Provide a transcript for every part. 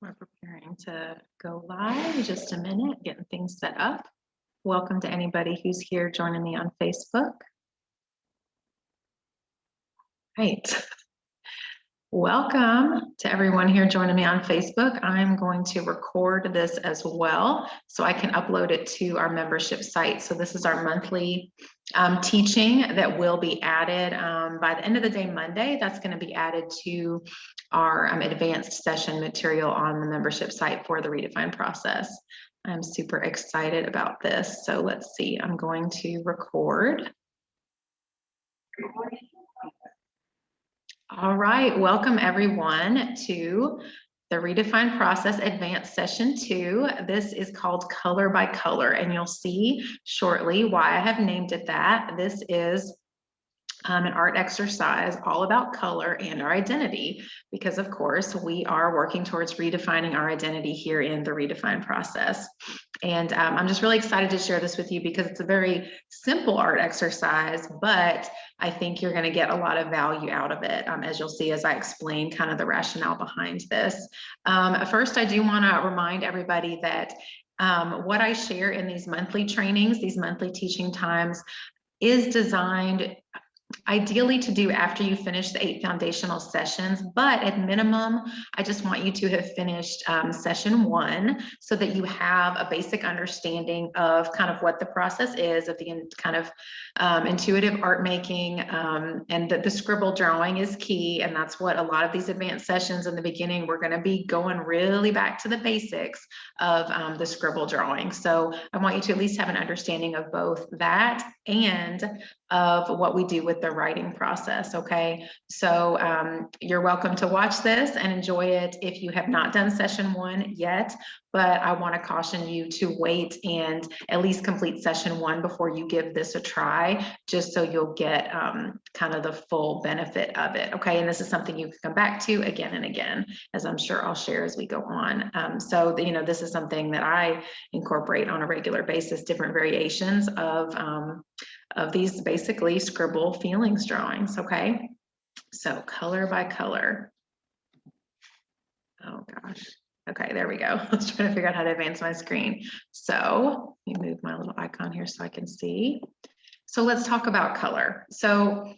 We're preparing to go live. Just a minute, getting things set up. Welcome to anybody who's here joining me on Facebook. Right. Welcome to everyone here joining me on Facebook. I'm going to record this as well so I can upload it to our membership site. So this is our monthly teaching that will be added by the end of the day Monday. That's going to be added to our advanced session material on the membership site for the Redefined process. I'm super excited about this. So let's see, I'm going to record. All right, welcome everyone to the Redefined Process Advanced Session 2. This is called Color by Color, and you'll see shortly why I have named it that. This is an art exercise all about color and our identity, because of course we are working towards redefining our identity here in the Redefined process. And I'm just really excited to share this with you because it's a very simple art exercise, but I think you're going to get a lot of value out of it, as you'll see as I explain kind of the rationale behind this. First, I do want to remind everybody that what I share in these monthly trainings, these monthly teaching times, is designed ideally to do after you finish the 8 foundational sessions, but at minimum, I just want you to have finished session 1 so that you have a basic understanding of kind of what the process is of the kind of intuitive art making, and that the scribble drawing is key. And that's what a lot of these advanced sessions in the beginning, we're going to be going really back to the basics of the scribble drawing. So I want you to at least have an understanding of both that and of what we do with the writing process. Okay, so you're welcome to watch this and enjoy it if you have not done session 1 yet, but I want to caution you to wait and at least complete session 1 before you give this a try, just so you'll get kind of the full benefit of it. Okay, and this is something you can come back to again and again, as I'm sure I'll share as we go on. So you know, this is something that I incorporate on a regular basis, different variations of these basically scribble feelings drawings. Okay, so color by color. Oh gosh. Okay, there we go. I was trying to figure out how to advance my screen. So let me move my little icon here so I can see. So let's talk about color. So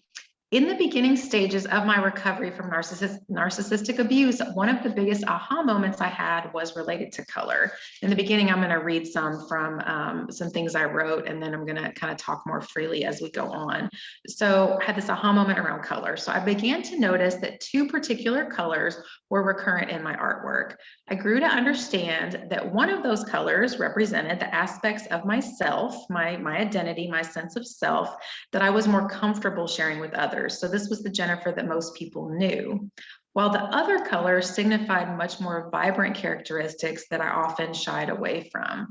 in the beginning stages of my recovery from narcissistic abuse, one of the biggest aha moments I had was related to color. In the beginning, I'm going to read some from some things I wrote, and then I'm going to kind of talk more freely as we go on. So I had this aha moment around color. So I began to notice that 2 particular colors were recurrent in my artwork. I grew to understand that one of those colors represented the aspects of myself, my identity, my sense of self, that I was more comfortable sharing with others. So this was the Jennifer that most people knew, while the other colors signified much more vibrant characteristics that I often shied away from.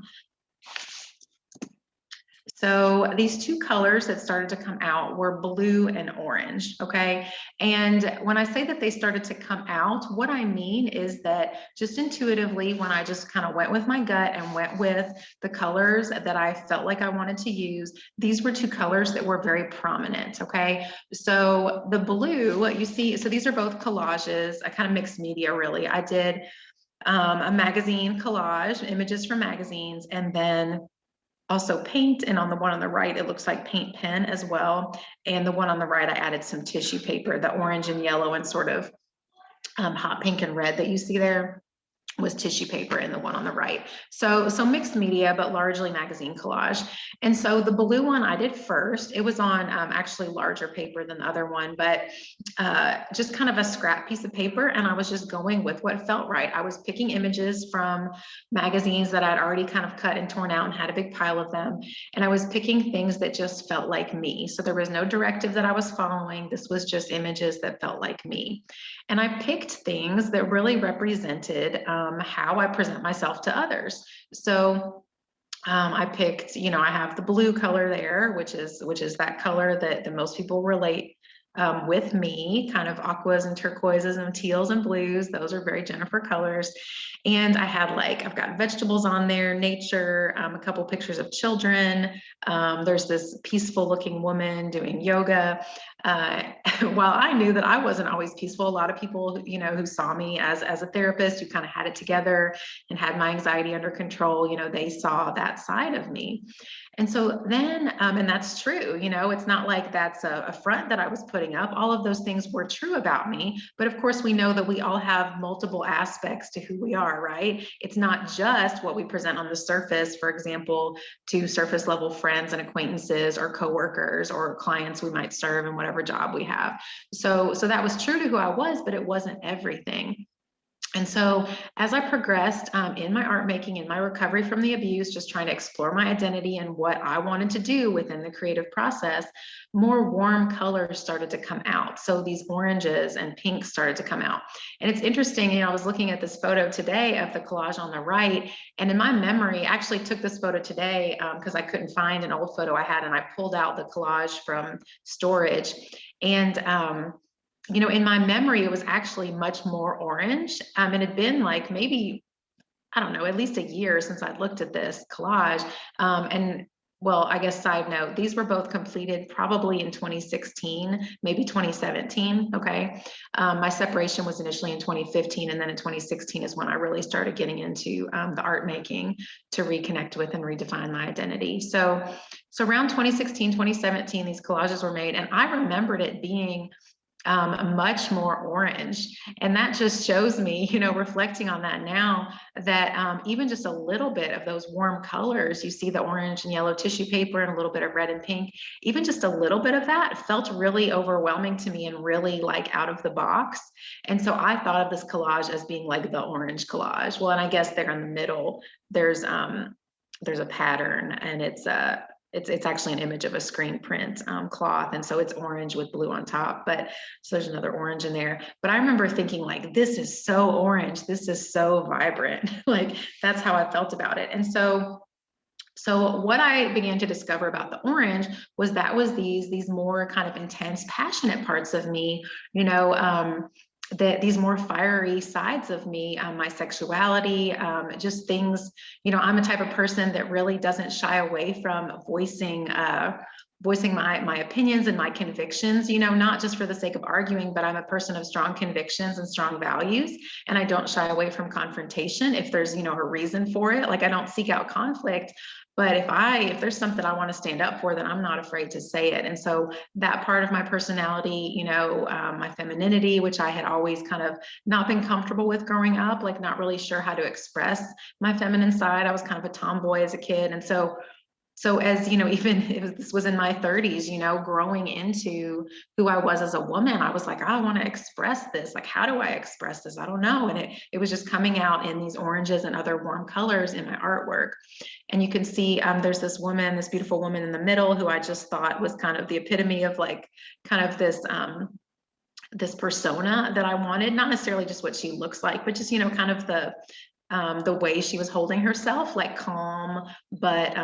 So these 2 colors that started to come out were blue and orange, okay? And when I say that they started to come out, what I mean is that just intuitively, when I just kind of went with my gut and went with the colors that I felt like I wanted to use, these were 2 colors that were very prominent, okay? So the blue, you see, so these are both collages, a kind of mixed media really. I did a magazine collage, images from magazines, and then also paint, and on the one on the right, it looks like paint pen as well. And the one on the right, I added some tissue paper, the orange and yellow and sort of hot pink and red that you see there was tissue paper in the one on the right. So mixed media, but largely magazine collage. And so the blue one I did first. It was on actually larger paper than the other one, but just kind of a scrap piece of paper. And I was just going with what felt right. I was picking images from magazines that I'd already kind of cut and torn out and had a big pile of them. And I was picking things that just felt like me. So there was no directive that I was following. This was just images that felt like me. And I picked things that really represented how I present myself to others. So I picked, you know, I have the blue color there, which is that color that most people relate with me, kind of aquas and turquoises and teals and blues. Those are very Jennifer colors. And I had I've got vegetables on there, nature, a couple pictures of children. There's this peaceful looking woman doing yoga. while I knew that I wasn't always peaceful, a lot of people, you know, who saw me as a therapist, who kind of had it together and had my anxiety under control, you know, they saw that side of me. And so then, and that's true, you know, it's not like that's a front that I was putting up. All of those things were true about me. But of course, we know that we all have multiple aspects to who we are, right? It's not just what we present on the surface, for example, to surface level friends and acquaintances or coworkers or clients we might serve in whatever job we have. So that was true to who I was, but it wasn't everything. And so as I progressed in my art making, in my recovery from the abuse, just trying to explore my identity and what I wanted to do within the creative process, more warm colors started to come out. So these oranges and pinks started to come out. And it's interesting, you know, I was looking at this photo today of the collage on the right, and in my memory, I actually took this photo today because I couldn't find an old photo I had, and I pulled out the collage from storage. And you know, in my memory, it was actually much more orange. It had been like maybe, I don't know, at least a year since I'd looked at this collage. And well, I guess side note, these were both completed probably in 2016, maybe 2017. Okay. My separation was initially in 2015. And then in 2016 is when I really started getting into the art making to reconnect with and redefine my identity. So around 2016, 2017, these collages were made. And I remembered it being much more orange. And that just shows me, you know, reflecting on that now, that even just a little bit of those warm colors, you see the orange and yellow tissue paper and a little bit of red and pink, even just a little bit of that felt really overwhelming to me and really like out of the box. And so I thought of this collage as being like the orange collage. Well, and I guess there in the middle, there's a pattern, and it's actually an image of a screen print cloth. And so it's orange with blue on top, but so there's another orange in there. But I remember thinking like, this is so orange. This is so vibrant. Like that's how I felt about it. And so what I began to discover about the orange was these more kind of intense, passionate parts of me, you know, that these more fiery sides of me, my sexuality, just things, you know, I'm a type of person that really doesn't shy away from voicing my opinions and my convictions, you know, not just for the sake of arguing, but I'm a person of strong convictions and strong values. And I don't shy away from confrontation if there's, you know, a reason for it. Like I don't seek out conflict, but if there's something I want to stand up for, then I'm not afraid to say it. And so that part of my personality, you know, my femininity, which I had always kind of not been comfortable with growing up, like not really sure how to express my feminine side. I was kind of a tomboy as a kid. And so as you know, even if this was in my 30s, you know, growing into who I was as a woman, I was like, I want to express this. Like, how do I express this? I don't know. And it was just coming out in these oranges and other warm colors in my artwork. And you can see there's this woman, this beautiful woman in the middle, who I just thought was kind of the epitome of like kind of this persona that I wanted, not necessarily just what she looks like, but just, you know, kind of the way she was holding herself, like calm, but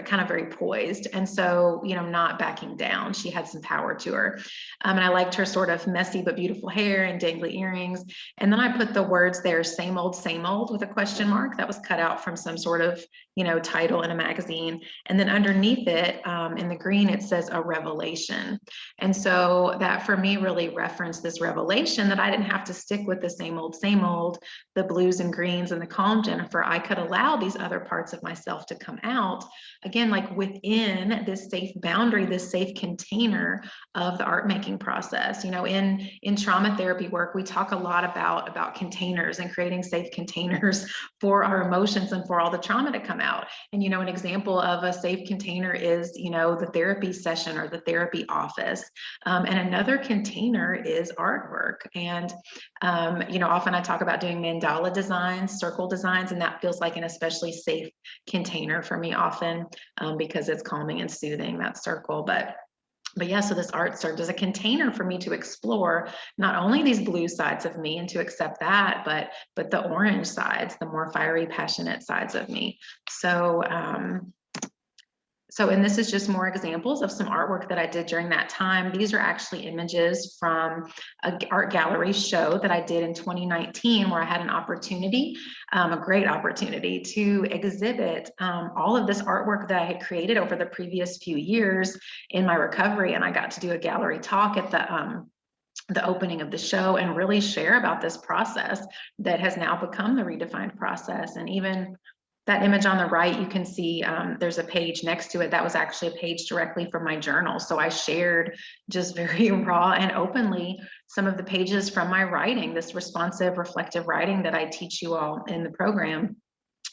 kind of very poised. And so, you know, not backing down. She had some power to her. And I liked her sort of messy but beautiful hair and dangly earrings. And then I put the words there, same old, with a question mark that was cut out from some sort of, you know, title in a magazine. And then underneath it, in the green, it says a revelation. And so that for me really referenced this revelation that I didn't have to stick with the same old, the blues and greens and the calm Jennifer. I could allow these other parts of myself to come out, again, like within this safe boundary, this safe container of the art making process. You know, in trauma therapy work, we talk a lot about containers and creating safe containers for our emotions and for all the trauma to come out. And, you know, an example of a safe container is, you know, the therapy session or the therapy office. And another container is artwork. And, you know, often I talk about doing mandala designs, circle designs, and that feels like an especially safe container for me often because it's calming and soothing, that circle. But yeah, so this art served as a container for me to explore not only these blue sides of me and to accept that, but the orange sides, the more fiery, passionate sides of me. So So, and this is just more examples of some artwork that I did during that time. These are actually images from an art gallery show that I did in 2019, where I had an opportunity, a great opportunity to exhibit all of this artwork that I had created over the previous few years in my recovery. And I got to do a gallery talk at the opening of the show and really share about this process that has now become the Redefined process. And even that image on the right, you can see there's a page next to it that was actually a page directly from my journal. So I shared just very raw and openly some of the pages from my writing, this responsive, reflective writing that I teach you all in the program.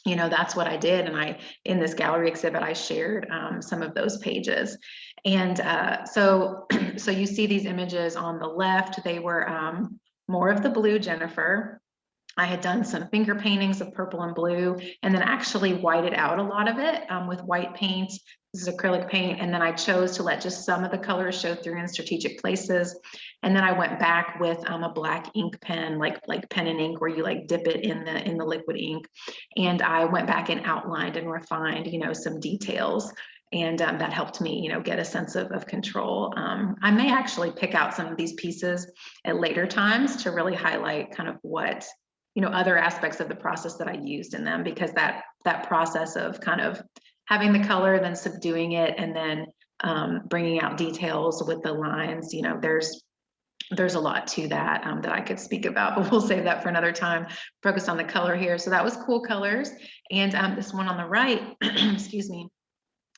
You know, that's what I did. And in this gallery exhibit, I shared some of those pages. And so you see these images on the left, they were more of the blue Jennifer. I had done some finger paintings of purple and blue, and then actually whited out a lot of it with white paint. This is acrylic paint. And then I chose to let just some of the colors show through in strategic places. And then I went back with a black ink pen, like pen and ink, where you like dip it in the liquid ink. And I went back and outlined and refined, you know, some details. And that helped me, you know, get a sense of control. I may actually pick out some of these pieces at later times to really highlight kind of what, you know, other aspects of the process that I used in them, because that process of kind of having the color, then subduing it, and then bringing out details with the lines, you know, there's a lot to that that I could speak about, but we'll save that for another time. Focus on the color here. So that was cool colors. And this one on the right, excuse me,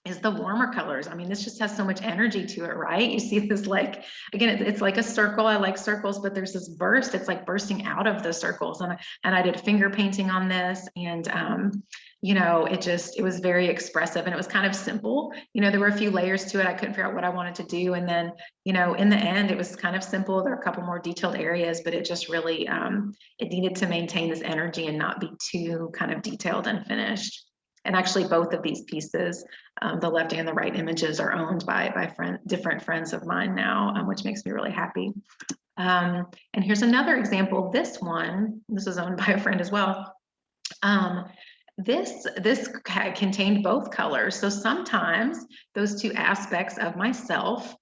is the warmer colors. I mean, this just has so much energy to it, right? You see this, like, again, it's like a circle. I like circles, but there's this burst. It's like bursting out of the circles. And I did finger painting on this, and you know, it was very expressive, and it was kind of simple. You know, there were a few layers to it. I couldn't figure out what I wanted to do. And then, you know, in the end, it was kind of simple. There are a couple more detailed areas, but it just really, it needed to maintain this energy and not be too kind of detailed and finished. And actually, both of these pieces, the left and the right images, are owned by different friends of mine now, which makes me really happy. And here's another example. This was owned by a friend as well. This contained both colors. So sometimes those two aspects of myself,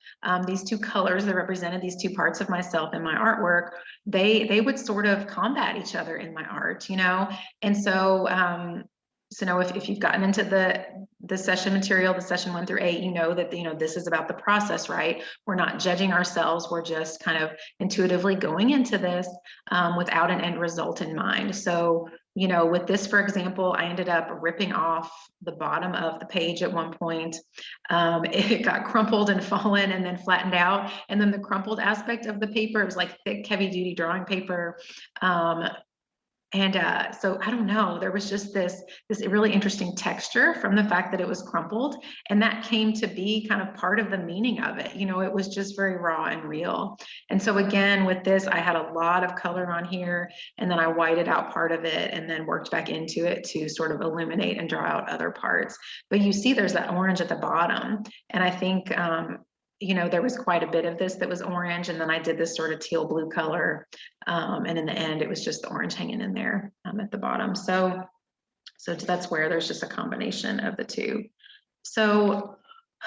these two colors that represented these two parts of myself in my artwork, they would sort of combat each other in my art, you know. And so so now if you've gotten into the session material, the session 1 through 8, you know that, you know, this is about the process, right? We're not judging ourselves. We're just kind of intuitively going into this without an end result in mind. So, you know, with this, for example, I ended up ripping off the bottom of the page at one point. It got crumpled and fallen and then flattened out. And then the crumpled aspect of the paper, it was like thick, heavy duty drawing paper. So I don't know, there was just this really interesting texture from the fact that it was crumpled, and that came to be kind of part of the meaning of it. You know, it was just very raw and real. And so again, with this, I had a lot of color on here, and then I whited out part of it and then worked back into it to sort of illuminate and draw out other parts. But you see there's that orange at the bottom, and I think you know, there was quite a bit of this that was orange, and then I did this sort of teal blue color. And in the end, it was just the orange hanging in there at the bottom. So that's where there's just a combination of the two. So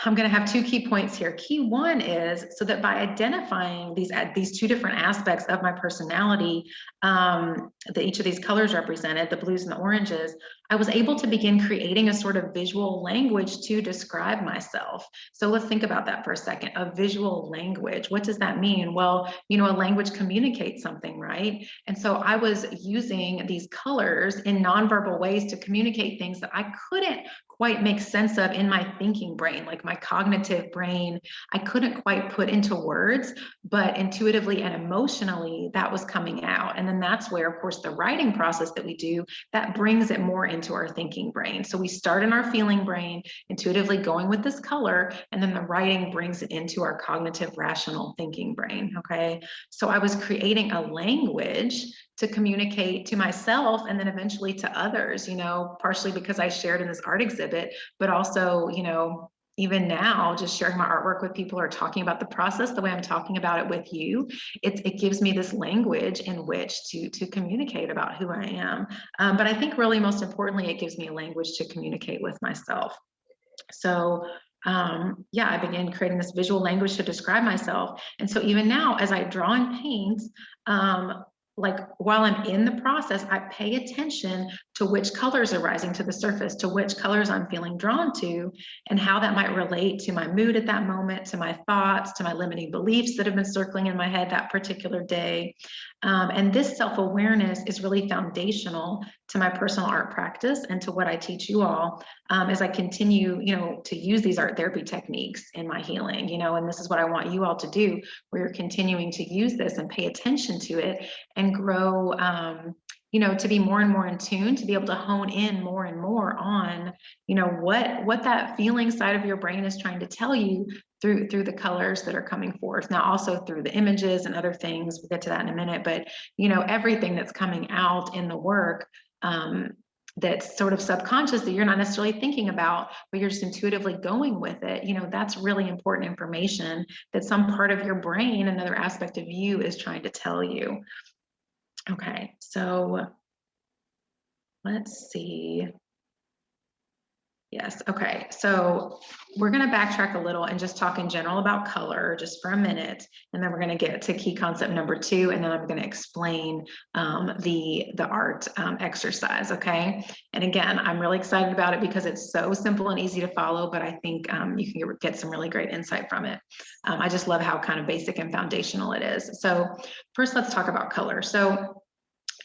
I'm going to have two key points here. Key one is, so that by identifying these two different aspects of my personality that each of these colors represented, the blues and the oranges, I was able to begin creating a sort of visual language to describe myself. So let's think about that for a second. A visual language, what does that mean? Well, you know, a language communicates something, right? And so I was using these colors in nonverbal ways to communicate things that I couldn't quite make sense of in my thinking brain, like my cognitive brain. I couldn't quite put into words, but intuitively and emotionally that was coming out. And then that's where, of course, the writing process that we do, that brings it more into our thinking brain. So we start in our feeling brain, intuitively going with this color, and then the writing brings it into our cognitive rational thinking brain. Okay, so I was creating a language to communicate to myself and then eventually to others, you know, partially because I shared in this art exhibit, but also, you know, even now, just sharing my artwork with people or talking about the process the way I'm talking about it with you, it gives me this language in which to communicate about who I am. But I think really most importantly, it gives me a language to communicate with myself. So yeah, I began creating this visual language to describe myself. And so even now, as I draw and paint, like while I'm in the process, I pay attention to which colors are rising to the surface, to which colors I'm feeling drawn to, and how that might relate to my mood at that moment, to my thoughts, to my limiting beliefs that have been circling in my head that particular day. And this self-awareness is really foundational to my personal art practice and to what I teach you all, as I continue, to use these art therapy techniques in my healing, and this is what I want you all to do, where you're continuing to use this and pay attention to it and grow, to be more and more in tune, to be able to hone in more and more on, what that feeling side of your brain is trying to tell you through the colors that are coming forth. Now, also through the images and other things, we'll get to that in a minute, but, everything that's coming out in the work, that's sort of subconscious that you're not necessarily thinking about, but you're just intuitively going with it, that's really important information that some part of your brain, another aspect of you, is trying to tell you. Okay, so let's see. Yes, okay, so we're going to backtrack a little and just talk in general about color just for a minute, and then we're going to get to key concept number 2, and then I'm going to explain the art exercise, okay? And again, I'm really excited about it because it's so simple and easy to follow, but I think you can get some really great insight from it. I just love how kind of basic and foundational it is. So first, let's talk about color. So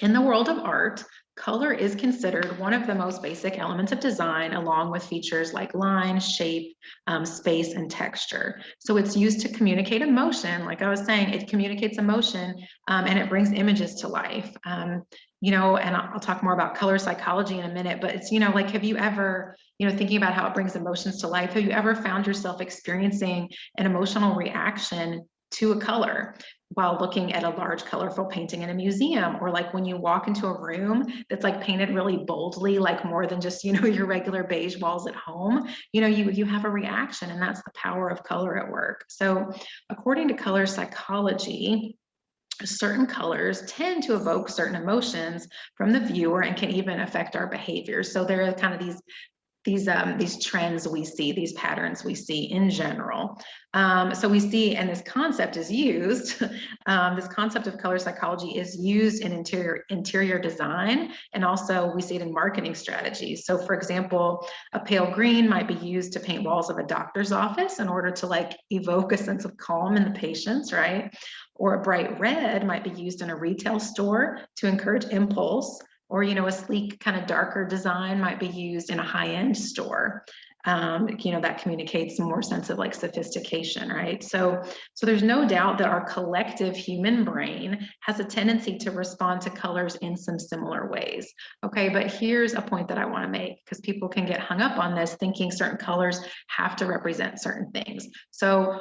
in the world of art, color is considered one of the most basic elements of design, along with features like line, shape, space, and texture. So it's used to communicate emotion. Like I was saying, it communicates emotion, and it brings images to life. And I'll talk more about color psychology in a minute, but it's, like, have you ever, thinking about how it brings emotions to life, have you ever found yourself experiencing an emotional reaction to a color while looking at a large colorful painting in a museum, or like when you walk into a room that's like painted really boldly, like more than just, your regular beige walls at home, you have a reaction, and that's the power of color at work. So according to color psychology, certain colors tend to evoke certain emotions from the viewer and can even affect our behaviors. So there are kind of these trends we see, these patterns we see in general. So we see, and this concept is used, this concept of color psychology is used in interior design, and also we see it in marketing strategies. So for example, a pale green might be used to paint walls of a doctor's office in order to like evoke a sense of calm in the patients, right? Or a bright red might be used in a retail store to encourage impulse, or a sleek kind of darker design might be used in a high-end store. That communicates more sense of like sophistication, right? So there's no doubt that our collective human brain has a tendency to respond to colors in some similar ways. Okay, but here's a point that I want to make, because people can get hung up on this thinking certain colors have to represent certain things. So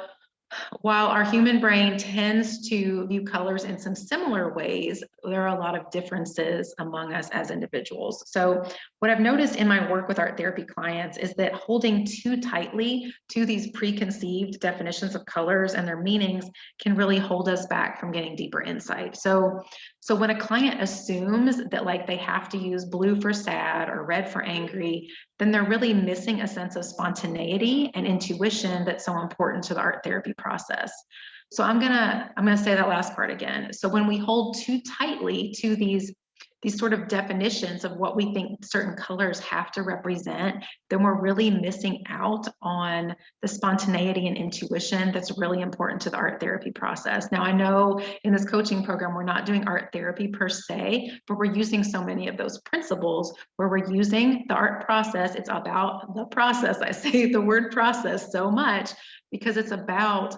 while our human brain tends to view colors in some similar ways, there are a lot of differences among us as individuals. So what I've noticed in my work with art therapy clients is that holding too tightly to these preconceived definitions of colors and their meanings can really hold us back from getting deeper insight. So when a client assumes that like they have to use blue for sad or red for angry, then they're really missing a sense of spontaneity and intuition that's so important to the art therapy process. So I'm gonna say that last part again. So when we hold too tightly to these sort of definitions of what we think certain colors have to represent, then we're really missing out on the spontaneity and intuition that's really important to the art therapy process. Now, I know in this coaching program, we're not doing art therapy per se, but we're using so many of those principles where we're using the art process. It's about the process. I say the word process so much because it's about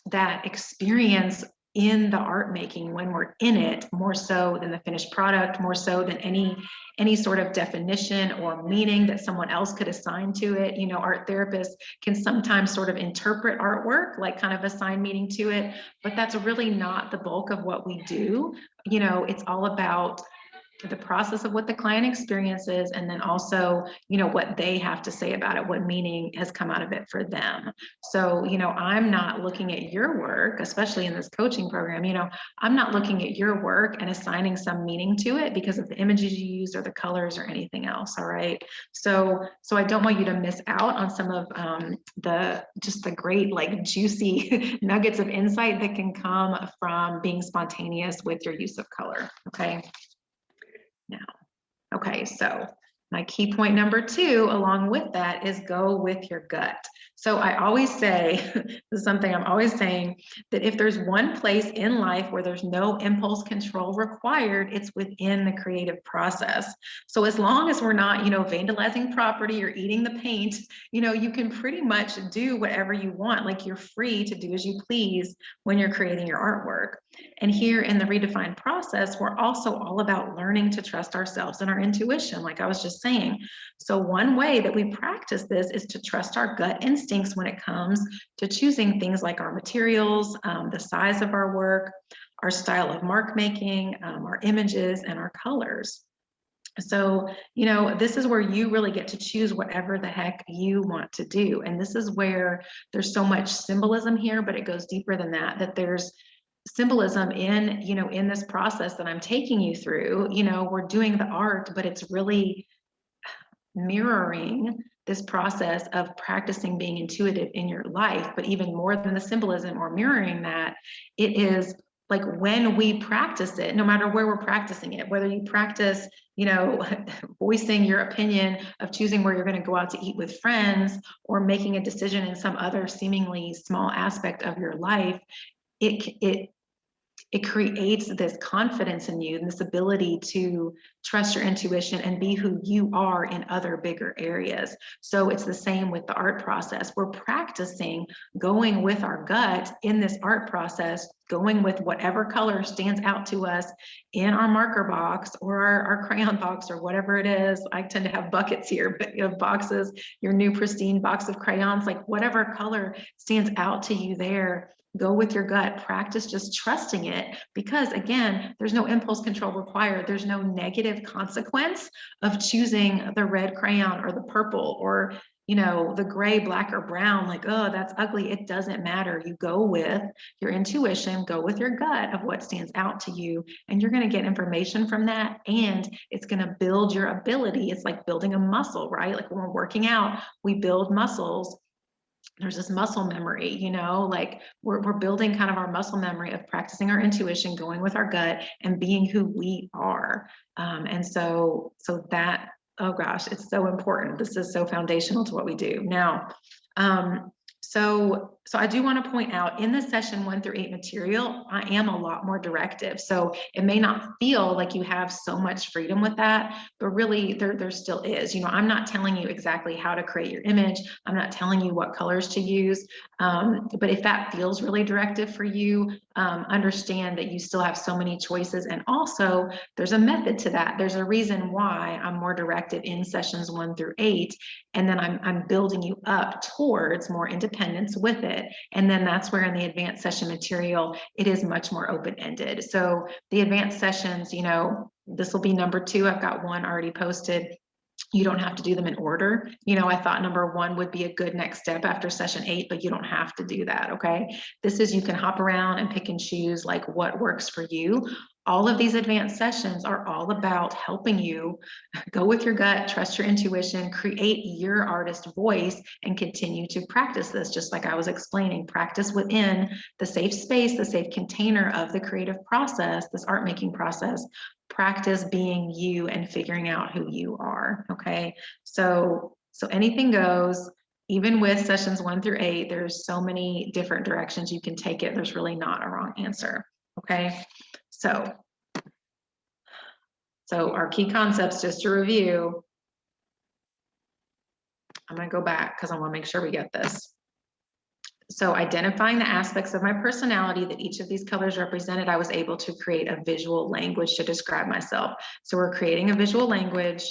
that experience in the art making when we're in it, more so than the finished product, more so than any sort of definition or meaning that someone else could assign to it. Art therapists can sometimes sort of interpret artwork, like kind of assign meaning to it, but that's really not the bulk of what we do. It's all about the process of what the client experiences, and then also, you know, what they have to say about it, what meaning has come out of it for them. So, you know, I'm not looking at your work, especially in this coaching program, you know, I'm not looking at your work and assigning some meaning to it because of the images you use or the colors or anything else. All right. So I don't want you to miss out on some of just the great, like, juicy nuggets of insight that can come from being spontaneous with your use of color. Okay. Now, okay, so my key point number 2, along with that, is go with your gut. So I always say, this is something I'm always saying, that if there's one place in life where there's no impulse control required, it's within the creative process. So as long as we're not, you know, vandalizing property or eating the paint, you know, you can pretty much do whatever you want. Like, you're free to do as you please when you're creating your artwork. And here in the Redefined process, we're also all about learning to trust ourselves and our intuition, like I was just saying. So one way that we practice this is to trust our gut instincts when it comes to choosing things like our materials, the size of our work, our style of mark making, our images, and our colors. So, you know, this is where you really get to choose whatever the heck you want to do. And this is where there's so much symbolism here, but it goes deeper than that, that there's symbolism in, you know, in this process that I'm taking you through. You know, we're doing the art, but it's really mirroring this process of practicing being intuitive in your life. But even more than the symbolism or mirroring that, it is like when we practice it, no matter where we're practicing it, whether you practice, you know, voicing your opinion of choosing where you're going to go out to eat with friends, or making a decision in some other seemingly small aspect of your life, it creates this confidence in you and this ability to trust your intuition and be who you are in other bigger areas. So it's the same with the art process. We're practicing going with our gut in this art process, going with whatever color stands out to us in our marker box or our crayon box or whatever it is. I tend to have buckets here, but you have boxes, your new pristine box of crayons, like whatever color stands out to you there. Go with your gut, practice just trusting it, because again, there's no impulse control required. There's no negative consequence of choosing the red crayon or the purple or, you know, the gray, black, or brown, like, oh, that's ugly. It doesn't matter. You go with your intuition, go with your gut of what stands out to you, and you're going to get information from that, and it's going to build your ability. It's like building a muscle, right? Like when we're working out, we build muscles. There's this muscle memory, you know, like we're building kind of our muscle memory of practicing our intuition, going with our gut, and being who we are. And so that, oh gosh, it's so important. This is so foundational to what we do. Now, so I do want to point out, in the session 1 through 8 material, I am a lot more directive. So it may not feel like you have so much freedom with that, but really there still is. You know, I'm not telling you exactly how to create your image. I'm not telling you what colors to use. But if that feels really directive for you, understand that you still have so many choices. And also there's a method to that. There's a reason why I'm more directive in sessions 1 through 8. And then I'm building you up towards more independence with it. And then that's where in the advanced session material, it is much more open-ended. So the advanced sessions, you know, this will be number 2. I've got 1 already posted. You don't have to do them in order. You know, I thought number 1 would be a good next step after session 8, but you don't have to do that, okay? This is, you can hop around and pick and choose like what works for you. All of these advanced sessions are all about helping you go with your gut, trust your intuition, create your artist voice, and continue to practice this, just like I was explaining. Practice within the safe space, the safe container of the creative process, this art making process. Practice being you and figuring out who you are, okay? So anything goes. Even with sessions 1 through 8, there's so many different directions you can take it. There's really not a wrong answer, okay? So our key concepts, just to review, I'm going to go back because I want to make sure we get this. So identifying the aspects of my personality that each of these colors represented, I was able to create a visual language to describe myself. So we're creating a visual language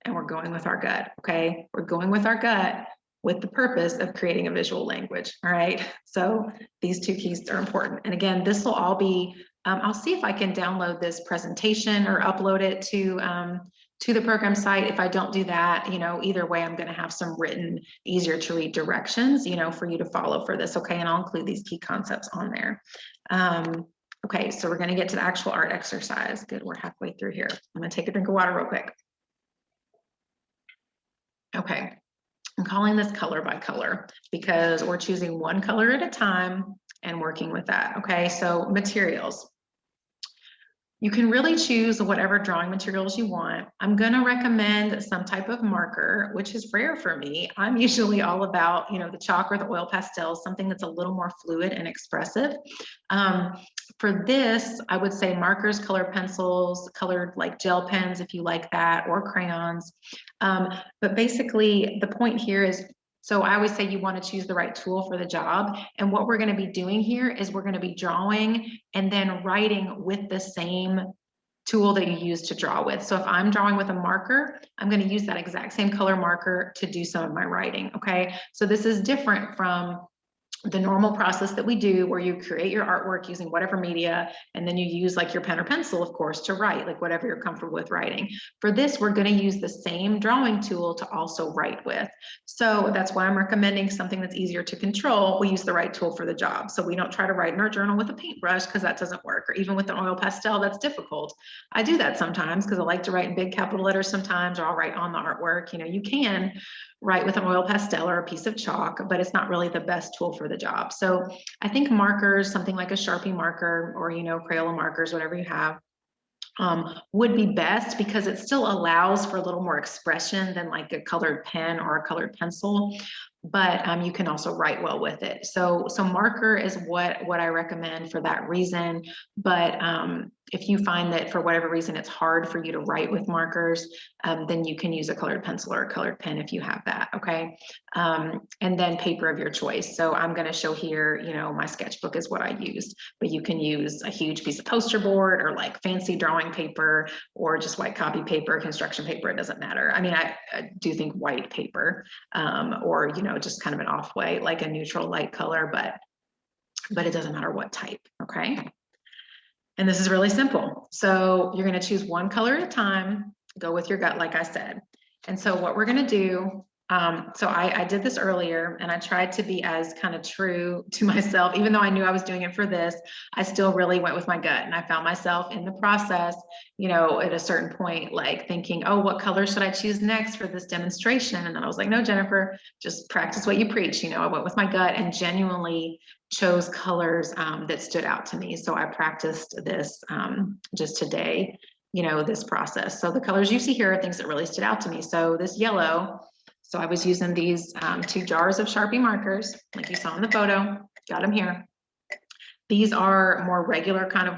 and we're going with our gut, okay? We're going with our gut with the purpose of creating a visual language, all right? So these 2 keys are important. And again, this will all be I'll see if I can download this presentation or upload it to the program site. If I don't do that, either way, I'm going to have some written, easier to read directions, for you to follow for this. Okay. And I'll include these key concepts on there. Okay. So we're going to get to the actual art exercise. Good. We're halfway through here. I'm going to take a drink of water real quick. Okay. I'm calling this color by color because we're choosing one color at a time and working with that. Okay. So materials. You can really choose whatever drawing materials you want. I'm going to recommend some type of marker, which is rare for me. I'm usually all about, the chalk or the oil pastels, something that's a little more fluid and expressive. For this, I would say markers, color pencils, colored like gel pens, if you like that, or crayons. But basically the point here is, so I always say you want to choose the right tool for the job. And what we're going to be doing here is we're going to be drawing and then writing with the same tool that you use to draw with. So if I'm drawing with a marker, I'm going to use that exact same color marker to do some of my writing. Okay. So this is different from the normal process that we do where you create your artwork using whatever media, and then you use like your pen or pencil, of course, to write, like whatever you're comfortable with writing. For this, we're going to use the same drawing tool to also write with. So that's why I'm recommending something that's easier to control. We use the right tool for the job. So we don't try to write in our journal with a paintbrush because that doesn't work, or even with an oil pastel, that's difficult. I do that sometimes because I like to write in big capital letters sometimes, or I'll write on the artwork. You can write with an oil pastel or a piece of chalk, but it's not really the best tool for the job. So I think markers, something like a Sharpie marker or, Crayola markers, whatever you have, would be best because it still allows for a little more expression than like a colored pen or a colored pencil. But you can also write well with it. So marker is what I recommend for that reason. But if you find that for whatever reason it's hard for you to write with markers, then you can use a colored pencil or a colored pen if you have that. Okay. And then paper of your choice. So I'm going to show here, my sketchbook is what I used, but you can use a huge piece of poster board or like fancy drawing paper or just white copy paper, construction paper. It doesn't matter. I mean, I do think white paper or, just kind of an off white, like a neutral light color, but it doesn't matter what type. Okay. And this is really simple. So you're going to choose one color at a time, go with your gut, like I said. And so what we're going to do, so I did this earlier and I tried to be as kind of true to myself, even though I knew I was doing it for this, I still really went with my gut. And I found myself in the process, at a certain point, like thinking, oh, what color should I choose next for this demonstration? And then I was like, no, Jennifer, just practice what you preach. I went with my gut and genuinely chose colors that stood out to me. So I practiced this just today, this process. So the colors you see here are things that really stood out to me. So this yellow, so I was using these 2 jars of Sharpie markers, like you saw in the photo, got them here. These are more regular kind of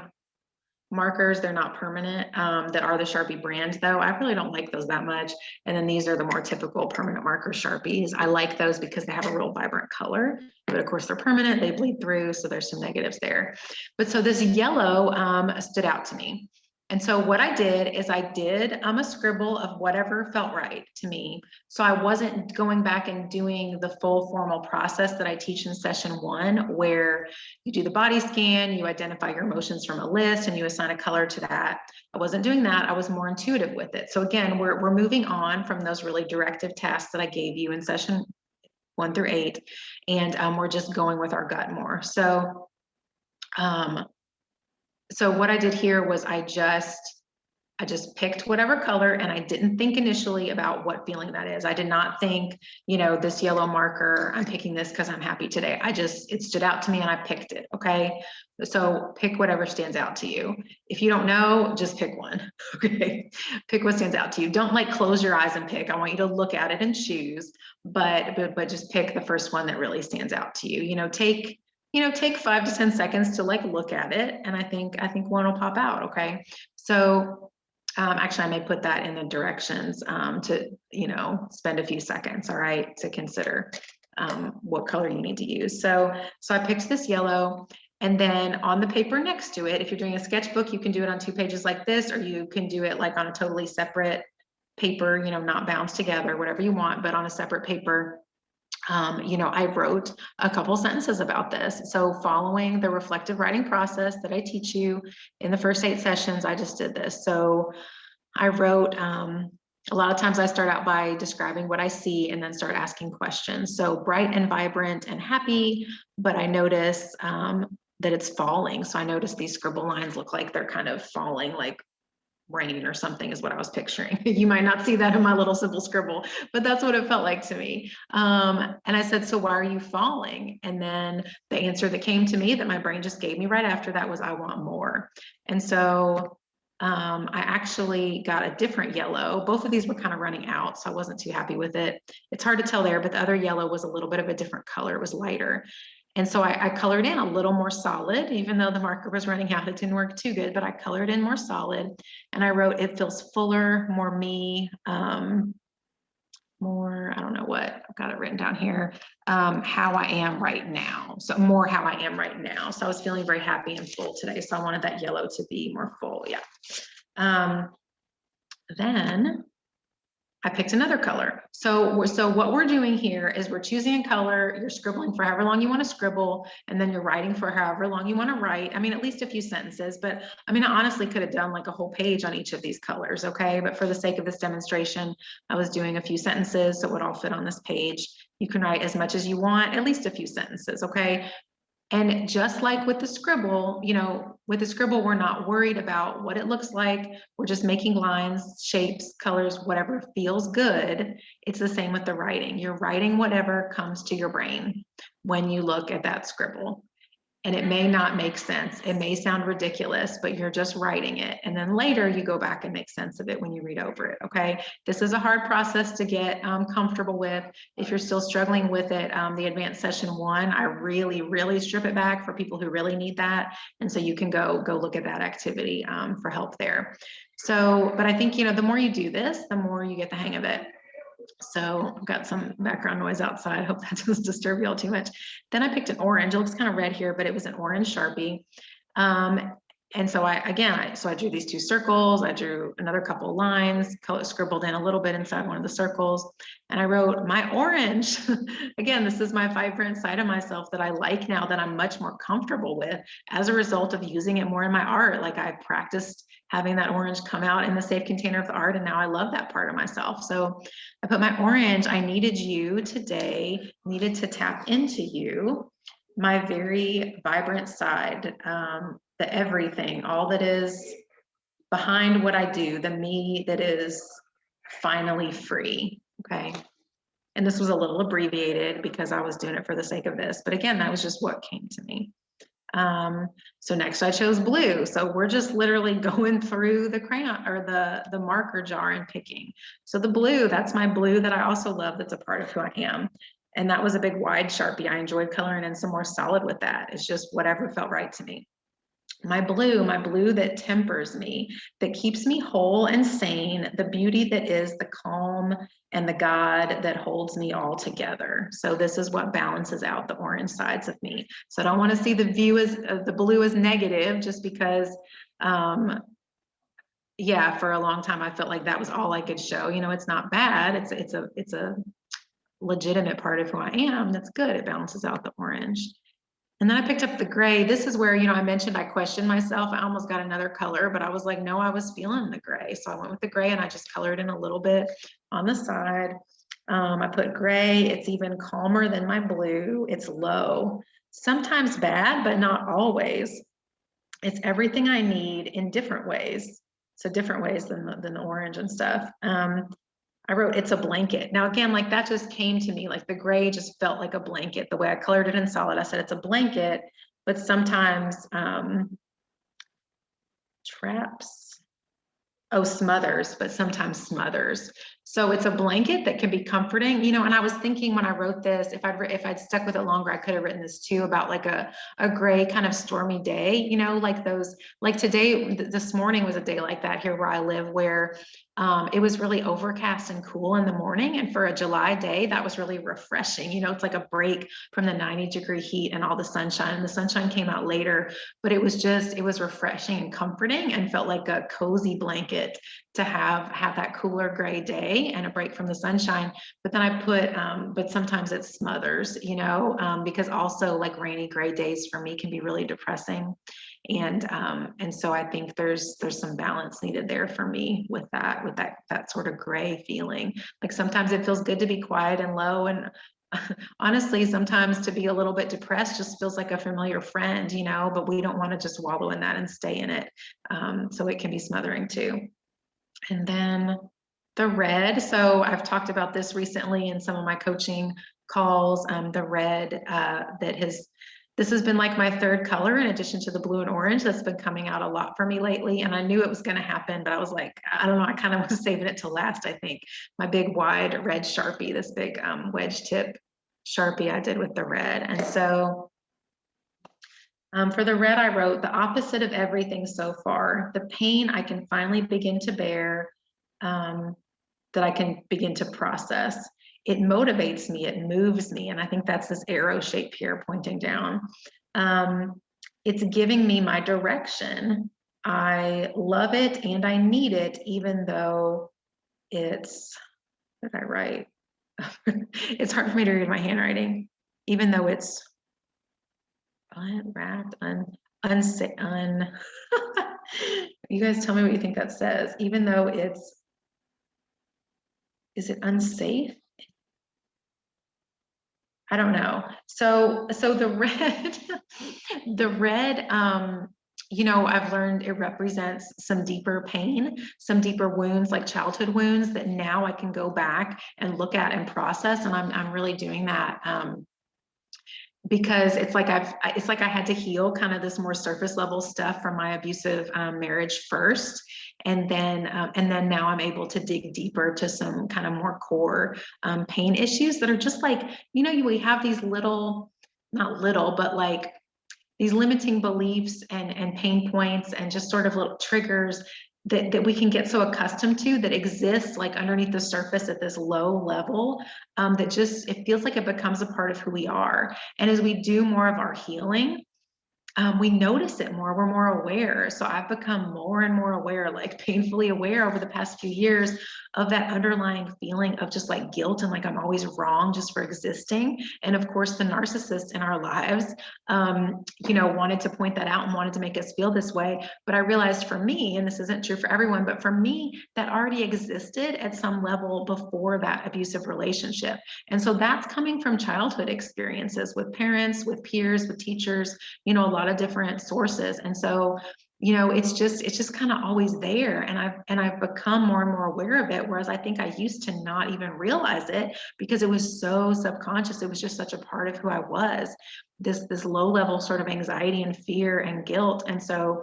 markers. They're not permanent, that are the Sharpie brand though. I really don't like those that much. And then these are the more typical permanent marker Sharpies. I like those because they have a real vibrant color, but of course they're permanent, they bleed through. So there's some negatives there. But so this yellow stood out to me. And so what I did is I did a scribble of whatever felt right to me. So I wasn't going back and doing the full formal process that I teach in session 1, where you do the body scan, you identify your emotions from a list, and you assign a color to that. I wasn't doing that. I was more intuitive with it. So again, we're moving on from those really directive tasks that I gave you in session 1 through 8, and we're just going with our gut more. So what I did here was I just picked whatever color, and I didn't think initially about what feeling that is. I did not think, this yellow marker, I'm picking this because I'm happy today. It stood out to me and I picked it. Okay. So pick whatever stands out to you. If you don't know, just pick one. Okay. Pick what stands out to you. Don't like close your eyes and pick. I want you to look at it and choose, but just pick the first one that really stands out to you. Take 5 to 10 seconds to like look at it. And I think one will pop out. Okay. So actually I may put that in the directions to, spend a few seconds. All right. To consider what color you need to use. So I picked this yellow, and then on the paper next to it, if you're doing a sketchbook, you can do it on 2 pages like this, or you can do it like on a totally separate paper, not bound together, whatever you want, but on a separate paper. I wrote a couple sentences about this. So following the reflective writing process that I teach you in the first 8 sessions, I just did this. So I wrote, a lot of times I start out by describing what I see and then start asking questions. So bright and vibrant and happy, but I notice that it's falling. So I notice these scribble lines look like they're kind of falling, like rain or something is what I was picturing. You might not see that in my little simple scribble, but that's what it felt like to me. And I said, so why are you falling? And then the answer that came to me that my brain just gave me right after that was, I want more. And so I actually got a different yellow. Both of these were kind of running out, so I wasn't too happy with it. It's hard to tell there, but the other yellow was a little bit of a different color. It was lighter. And so I colored in a little more solid, even though the marker was running out, it didn't work too good, but I colored in more solid. And I wrote, it feels fuller, more me, more, I don't know what, I've got it written down here, how I am right now. So more how I am right now. So I was feeling very happy and full today. So I wanted that yellow to be more full, yeah. Then I picked another color. So what we're doing here is we're choosing a color, you're scribbling for however long you want to scribble, and then you're writing for however long you want to write. I mean, at least a few sentences, but I mean, I honestly could have done like a whole page on each of these colors, okay? But for the sake of this demonstration, I was doing a few sentences, so it would all fit on this page. You can write as much as you want, at least a few sentences, okay? And just like with the scribble, with the scribble, we're not worried about what it looks like. We're just making lines, shapes, colors, whatever feels good. It's the same with the writing. You're writing whatever comes to your brain when you look at that scribble. And it may not make sense. It may sound ridiculous, but you're just writing it. And then later you go back and make sense of it when you read over it, okay? This is a hard process to get comfortable with. If you're still struggling with it, the advanced session 1, I really, really strip it back for people who really need that. And so you can go look at that activity for help there. So, but I think, the more you do this, the more you get the hang of it. So I've got some background noise outside. I hope that doesn't disturb you all too much. Then I picked an orange. It looks kind of red here, but it was an orange Sharpie. And so I drew these 2 circles. I drew another couple of lines, scribbled in a little bit inside one of the circles. And I wrote my orange. Again, this is my vibrant side of myself that I like now, that I'm much more comfortable with as a result of using it more in my art. Like I practiced having that orange come out in the safe container of the art. And now I love that part of myself. So I put my orange. I needed to tap into you, my very vibrant side, the everything, all that is behind what I do, the me that is finally free, okay? And this was a little abbreviated because I was doing it for the sake of this, but again, that was just what came to me. So next I chose blue. So we're just literally going through the crayon or the marker jar and picking. So the blue, that's my blue that I also love, that's a part of who I am. And that was a big wide Sharpie. I enjoyed coloring in some more solid with that. It's just whatever felt right to me. My blue that tempers me, that keeps me whole and sane, the beauty that is the calm and the God that holds me all together. So this is what balances out the orange sides of me. So I don't want to see the view as the blue as negative, just because yeah, for a long time I felt like that was all I could show. It's not bad. It's a legitimate part of who I am. That's good. It balances out the orange. And then I picked up the gray. This is where, I mentioned I questioned myself. I almost got another color, but I was like, no, I was feeling the gray. So I went with the gray and I just colored in a little bit on the side. I put gray. It's even calmer than my blue. It's low. Sometimes bad, but not always. It's everything I need in different ways. So different ways than the orange and stuff. I wrote, it's a blanket. Now, again, like that just came to me, like the gray just felt like a blanket. The way I colored it in solid, I said, it's a blanket, but sometimes smothers, but sometimes smothers. So it's a blanket that can be comforting, and I was thinking when I wrote this, if I'd stuck with it longer, I could have written this too, about like a gray kind of stormy day, like today, this morning was a day like that here where I live, where it was really overcast and cool in the morning. And for a July day, that was really refreshing. It's like a break from the 90-degree heat and all the sunshine. The sunshine came out later, but it was refreshing and comforting and felt like a cozy blanket to have that cooler gray day. gray and a break from the sunshine. But then I put, but sometimes it smothers, because also like rainy gray days for me can be really depressing. And so I think there's some balance needed there for me with that sort of gray feeling. Like sometimes it feels good to be quiet and low, and honestly, sometimes to be a little bit depressed just feels like a familiar friend, but we don't want to just wallow in that and stay in it. So it can be smothering too. And then the red. So I've talked about this recently in some of my coaching calls. The red this has been like my third color in addition to the blue and orange that's been coming out a lot for me lately. And I knew it was going to happen, but I was like, I don't know, I kind of was saving it to last, I think. My big wide red Sharpie, this big wedge tip Sharpie I did with the red. And so for the red, I wrote the opposite of everything so far. The pain I can finally begin to bear, that I can begin to process. It motivates me, it moves me. And I think that's this arrow shape here pointing down. It's giving me my direction. I love it and I need it, even though it's, what did I write? It's hard for me to read my handwriting, even though it's unwrapped, you guys tell me what you think that says. Even though is it unsafe? I don't know. So the red, I've learned it represents some deeper pain, some deeper wounds, like childhood wounds that now I can go back and look at and process. And I'm really doing that. Because it's like I had to heal kind of this more surface level stuff from my abusive marriage first, and then now I'm able to dig deeper to some kind of more core pain issues that are just like, we have these little, not little, but like these limiting beliefs and pain points and just sort of little triggers that we can get so accustomed to that exists like underneath the surface at this low level, that just, it feels like it becomes a part of who we are. And as we do more of our healing, we notice it more, we're more aware. So I've become more and more aware, like painfully aware over the past few years of that underlying feeling of just like guilt and like I'm always wrong just for existing. And of course, the narcissist in our lives, wanted to point that out and wanted to make us feel this way. But I realized for me, and this isn't true for everyone, but for me, that already existed at some level before that abusive relationship. And so that's coming from childhood experiences with parents, with peers, with teachers, a lot of different sources. And so, it's just kind of always there. And I've become more and more aware of it. Whereas I think I used to not even realize it because it was so subconscious. It was just such a part of who I was, this low level sort of anxiety and fear and guilt. And so,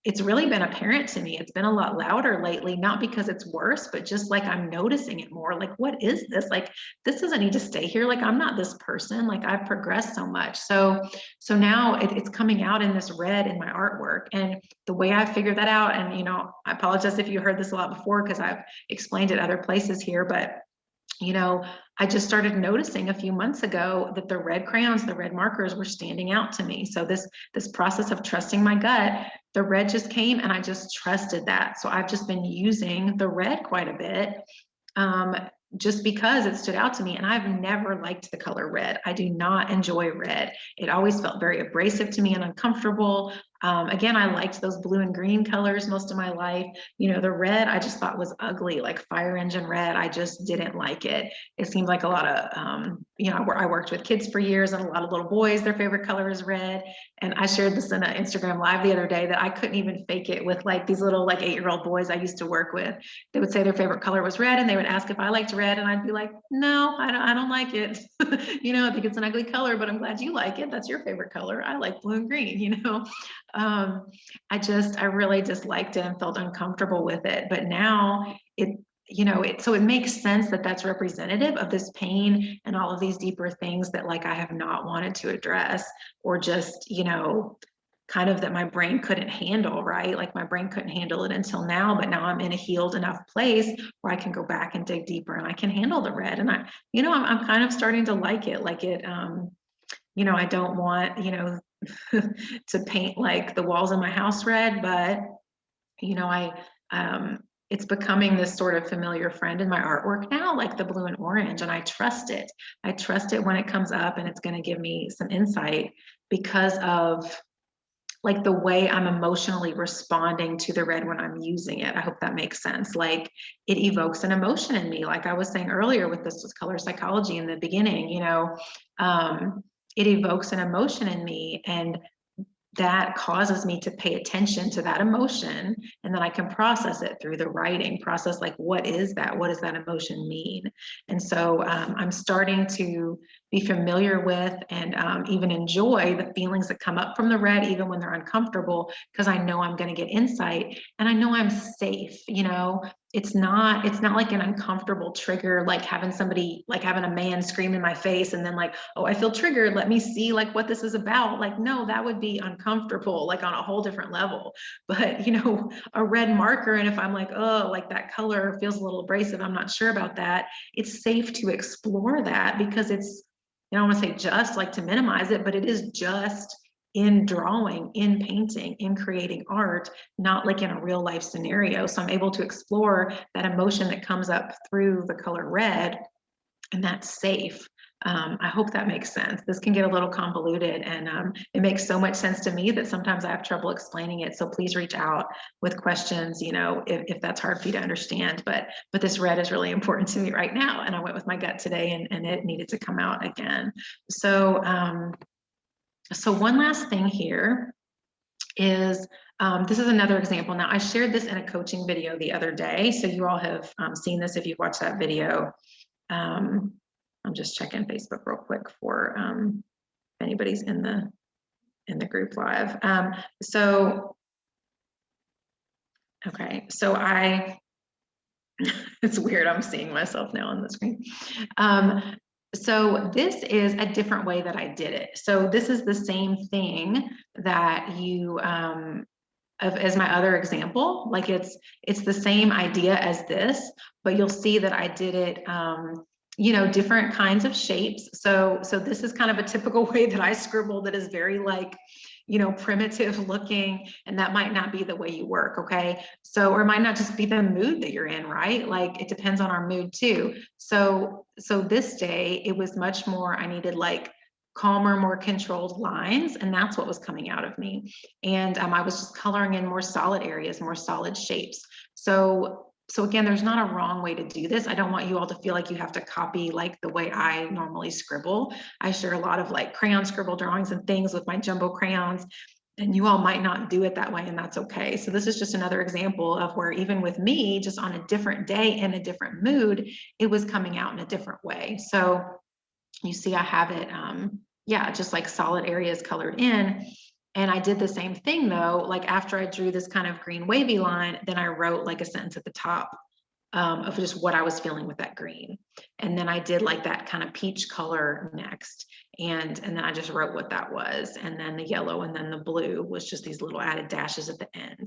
it's really been apparent to me. It's been a lot louder lately, not because it's worse, but just like I'm noticing it more. Like, what is this? Like, this doesn't need to stay here. Like, I'm not this person. Like, I've progressed so much. So now it's coming out in this red in my artwork. And the way I figured that out, and I apologize if you heard this a lot before because I've explained it other places here, but I just started noticing a few months ago that the red crayons, the red markers were standing out to me. So this process of trusting my gut, the red just came and I just trusted that. So I've just been using the red quite a bit, just because it stood out to me. And I've never liked the color red. I do not enjoy red. It always felt very abrasive to me and uncomfortable. Again, I liked those blue and green colors most of my life. The red I just thought was ugly, like fire engine red. I just didn't like it. It seemed like a lot of, I worked with kids for years, and a lot of little boys, their favorite color is red. And I shared this in an Instagram live the other day that I couldn't even fake it with like these little like 8-year-old boys I used to work with. They would say their favorite color was red, and they would ask if I liked red, and I'd be like, no, I don't like it. I think it's an ugly color, but I'm glad you like it. That's your favorite color. I like blue and green. I really disliked it and felt uncomfortable with it. But now so it makes sense that that's representative of this pain and all of these deeper things that like I have not wanted to address, or just, kind of that my brain couldn't handle, right? Like my brain couldn't handle it until now, but now I'm in a healed enough place where I can go back and dig deeper and I can handle the red. And I'm kind of starting to like it. I don't want, to paint like the walls in my house red, but it's becoming this sort of familiar friend in my artwork now, like the blue and orange, and I trust it. I trust it when it comes up, and it's going to give me some insight because of like the way I'm emotionally responding to the red when I'm using it. I hope that makes sense. Like it evokes an emotion in me. Like I was saying earlier with this was color psychology in the beginning, it evokes an emotion in me, and that causes me to pay attention to that emotion, and then I can process it through the writing process. Like, what is that? What does that emotion mean? And so I'm starting to be familiar with and even enjoy the feelings that come up from the red, even when they're uncomfortable, because I know I'm going to get insight and I know I'm safe. It's not like an uncomfortable trigger, like having a man scream in my face and then like, oh, I feel triggered, let me see like what this is about. Like, no, that would be uncomfortable, like on a whole different level. But a red marker, and if I'm like, oh, like that color feels a little abrasive, I'm not sure about that, it's safe to explore that, because it's, I don't want to say just like to minimize it, but it is just in drawing, in painting, in creating art, not like in a real life scenario. So I'm able to explore that emotion that comes up through the color red, and that's safe. I hope that makes sense. This can get a little convoluted, and it makes so much sense to me that sometimes I have trouble explaining it. So please reach out with questions, if that's hard for you to understand. But this red is really important to me right now, and I went with my gut today, and it needed to come out again. So one last thing here is, this is another example. Now, I shared this in a coaching video the other day, so you all have seen this if you've watched that video. I'm just checking Facebook real quick for if anybody's in the group live. Okay, so it's weird, I'm seeing myself now on the screen. So this is a different way that I did it. So this is the same thing that you, as my other example, like it's the same idea as this, but you'll see that I did it, different kinds of shapes. So this is kind of a typical way that I scribble that is very like, primitive looking, and that might not be the way you work. Okay. So, or it might not just be the mood that you're in, right? Like it depends on our mood too. So this day it was much more, I needed like calmer, more controlled lines, and that's what was coming out of me. And I was just coloring in more solid areas, more solid shapes. So again, there's not a wrong way to do this. I don't want you all to feel like you have to copy like the way I normally scribble. I share a lot of like crayon scribble drawings and things with my jumbo crayons, and you all might not do it that way, and that's okay. So this is just another example of where even with me, just on a different day in a different mood, it was coming out in a different way. So you see I have it, just like solid areas colored in. And I did the same thing though, like after I drew this kind of green wavy line, then I wrote like a sentence at the top of just what I was feeling with that green. And then I did like that kind of peach color next. And then I just wrote what that was. And then the yellow and then the blue was just these little added dashes at the end.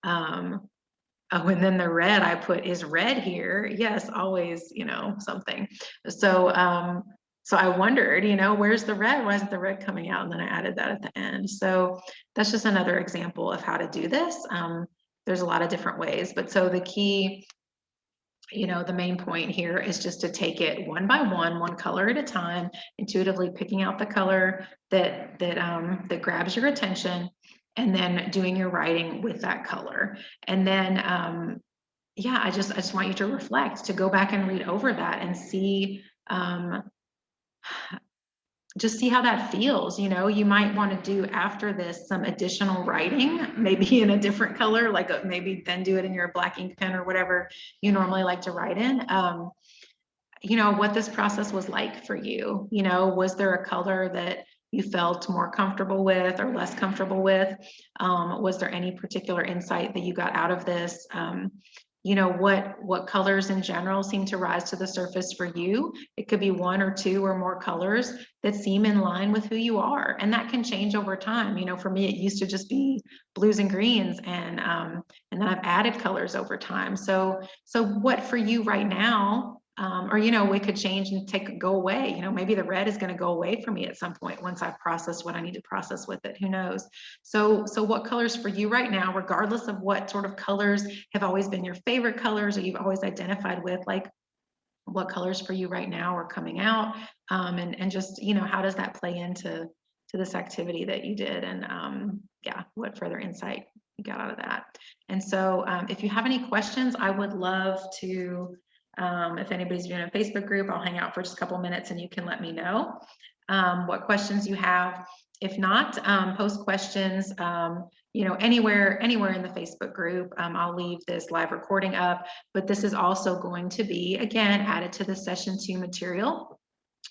Oh, and then the red I put is red here. Yes, always, something. So I wondered, where's the red? Why isn't the red coming out? And then I added that at the end. So that's just another example of how to do this. There's a lot of different ways, but so the key, the main point here is just to take it one by one color at a time, intuitively picking out the color that grabs your attention, and then doing your writing with that color. And then, I just want you to reflect, to go back and read over that and see, just see how that feels. You might want to do after this some additional writing, maybe in a different color, like maybe then do it in your black ink pen or whatever you normally like to write in. What this process was like for you. Was there a color that you felt more comfortable with or less comfortable with? Was there any particular insight that you got out of this? What colors in general seem to rise to the surface for you? It could be one or two or more colors that seem in line with who you are, and that can change over time. For me, it used to just be blues and greens, and then I've added colors over time. So what for you right now Or, it could change and go away. Maybe the red is going to go away for me at some point once I've processed what I need to process with it. Who knows? So what colors for you right now, regardless of what sort of colors have always been your favorite colors or you've always identified with, like what colors for you right now are coming out, and just, how does that play into this activity that you did? And yeah, what further insight you got out of that? And so if you have any questions, I would love to, if anybody's doing a Facebook group, I'll hang out for just a couple minutes and you can let me know what questions you have. If not, post questions, anywhere in the Facebook group. I'll leave this live recording up, but this is also going to be, again, added to the session 2 material.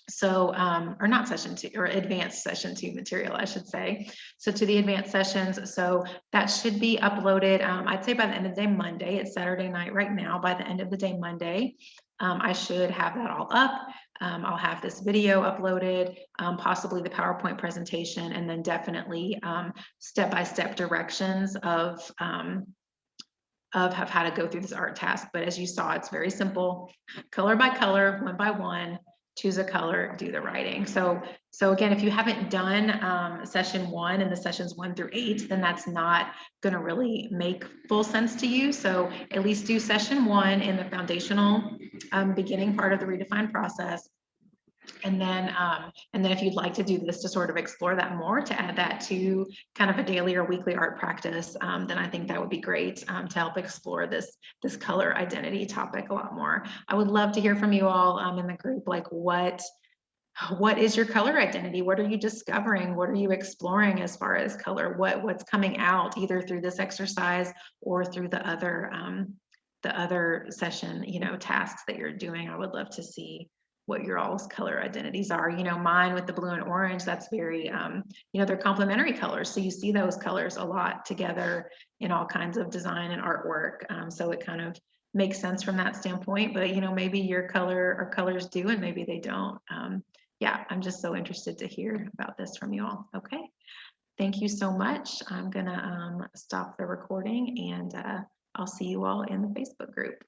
So, or not session 2, or advanced session 2 material, I should say. So to the advanced sessions, so that should be uploaded, I'd say by the end of the day Monday. It's Saturday night right now. By the end of the day Monday, I should have that all up. I'll have this video uploaded, possibly the PowerPoint presentation, and then definitely step-by-step directions of how to go through this art task. But as you saw, it's very simple, color by color, one by one. Choose a color, do the writing. So again, if you haven't done session 1 and the sessions 1 through 8, then that's not going to really make full sense to you. So at least do session 1 in the foundational beginning part of the Redefined process. And then if you'd like to do this to sort of explore that more, to add that to kind of a daily or weekly art practice, then I think that would be great to help explore this color identity topic a lot more. I would love to hear from you all in the group, like what is your color identity? What are you discovering? What are you exploring as far as color? What's coming out either through this exercise or through the other session, tasks that you're doing. I would love to see what your all's color identities are. Mine with the blue and orange, that's very, they're complementary colors. So you see those colors a lot together in all kinds of design and artwork. So it kind of makes sense from that standpoint, but maybe your color or colors do, and maybe they don't. Yeah, I'm just so interested to hear about this from you all. Okay. Thank you so much. I'm gonna stop the recording, and I'll see you all in the Facebook group.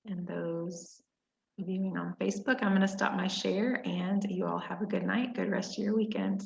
And those viewing on Facebook, I'm going to stop my share, and you all have a good night. Good rest of your weekend.